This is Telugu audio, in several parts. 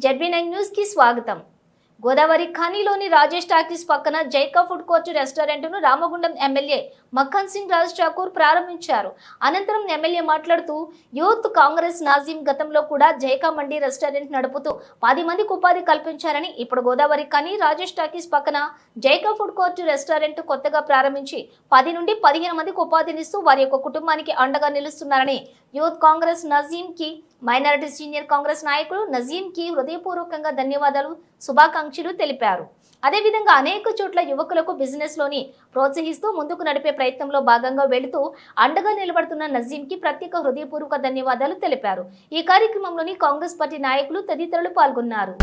ZB9 న్యూస్ కి స్వాగతం. గోదావరి ఖానీలోని రాజేష్ టాకీస్ పక్కన జైకా ఫుడ్ కోర్ట్ రెస్టారెంట్ను రామగుండం ఎమ్మెల్యే మక్కన్ సింగ్ రాజ్ ఠాకూర్ ప్రారంభించారు. అనంతరం ఎమ్మెల్యే మాట్లాడుతూ యూత్ కాంగ్రెస్ నాజీం గతంలో కూడా జైకా మండీ రెస్టారెంట్ నడుపుతూ 10 మందికి ఉపాధి కల్పించారని, ఇప్పుడు గోదావరి ఖానీ రాజేష్ టాకీస్ పక్కన జైకా ఫుడ్ కోర్ట్ రెస్టారెంట్ కొత్తగా ప్రారంభించి 10 నుండి 15 మందికి ఉపాధినిస్తూ వారి యొక్క కుటుంబానికి అండగా నిలుస్తున్నారని యూత్ కాంగ్రెస్ నజీం కి మైనారిటీ సీనియర్ కాంగ్రెస్ నాయకులు నజీం కి హృదయపూర్వకంగా ధన్యవాదాలు, శుభాకాంక్షలు తెలిపారు. అదేవిధంగా అనేక చోట్ల యువకులకు బిజినెస్ లోని ప్రోత్సహిస్తూ ముందుకు నడిపే ప్రయత్నంలో భాగంగా వెళుతూ అండగా నిలబడుతున్న నజీం కి ప్రత్యేక హృదయపూర్వక ధన్యవాదాలు తెలిపారు. ఈ కార్యక్రమంలోని కాంగ్రెస్ పార్టీ నాయకులు తదితరులు పాల్గొన్నారు.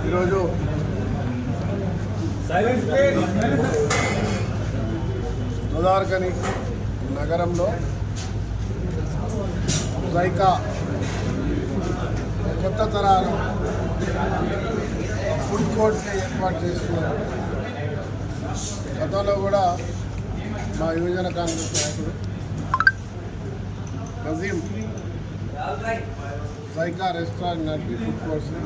ఈరోజు గోదావరి నగరంలో జైకా కొత్త తరాల ఫుడ్ కోర్ట్ని ఏర్పాటు చేస్తున్నారు. గతంలో కూడా మా యువజన కాంగ్రెస్ నాయకుడు నజీం జైకా రెస్టారెంట్ నడిపి ఫుడ్ కోర్ట్స్ని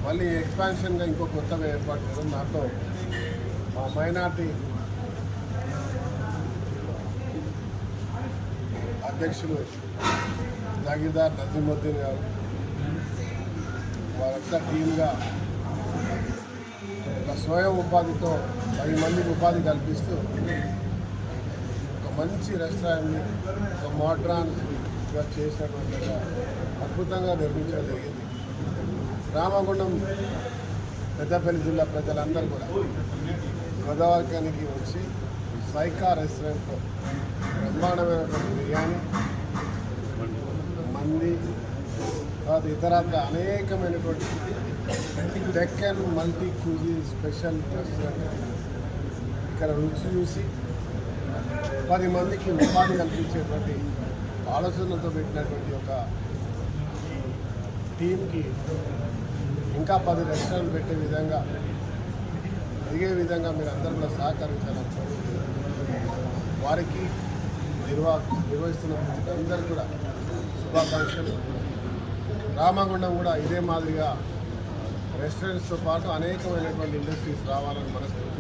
మళ్ళీ ఎక్స్పాన్షన్గా ఇంకో కొత్తగా ఏర్పాటు చేయడం, దాంట్లో మా మైనార్టీ అధ్యక్షులు జాగీర్దార్ నజీముద్దీన్ గారు వారంతా టీమ్గా ఒక స్వయం ఉపాధితో 10 మందికి ఉపాధి కల్పిస్తూ ఒక మంచి రెస్టారెంట్ని ఒక మోడ్రాన్గా చేసినటువంటి అద్భుతంగా నిర్మించడం జరిగింది. రామగుండం పెద్దపల్లి జిల్లా ప్రజలందరూ కూడా గోదావరికి వచ్చి జైకా రెస్టారెంట్లో బ్రహ్మాండమైనటువంటి బిర్యానీ, మంది, తర్వాత ఇతరత్ర అనేకమైనటువంటి Deccan multi cuisine special restaurant ఇక్కడ రుచి చూసి 10 మందికి ఉపాధి కల్పించేటువంటి ఆలోచనలతో పెట్టినటువంటి ఒక టీంకి ఇంకా 10 రెస్టారెంట్లు పెట్టే విధంగా ఎదిగే విధంగా మీరు అందరూ కూడా సహకరించాలని వారికి నిర్వహిస్తున్న అందరూ కూడా శుభాకాంక్షలు. రామగుండం కూడా ఇదే మాదిరిగా రెస్టారెంట్స్తో పాటు అనేకమైనటువంటి ఇండస్ట్రీస్ రావాలని మనస్ఫూర్తిగా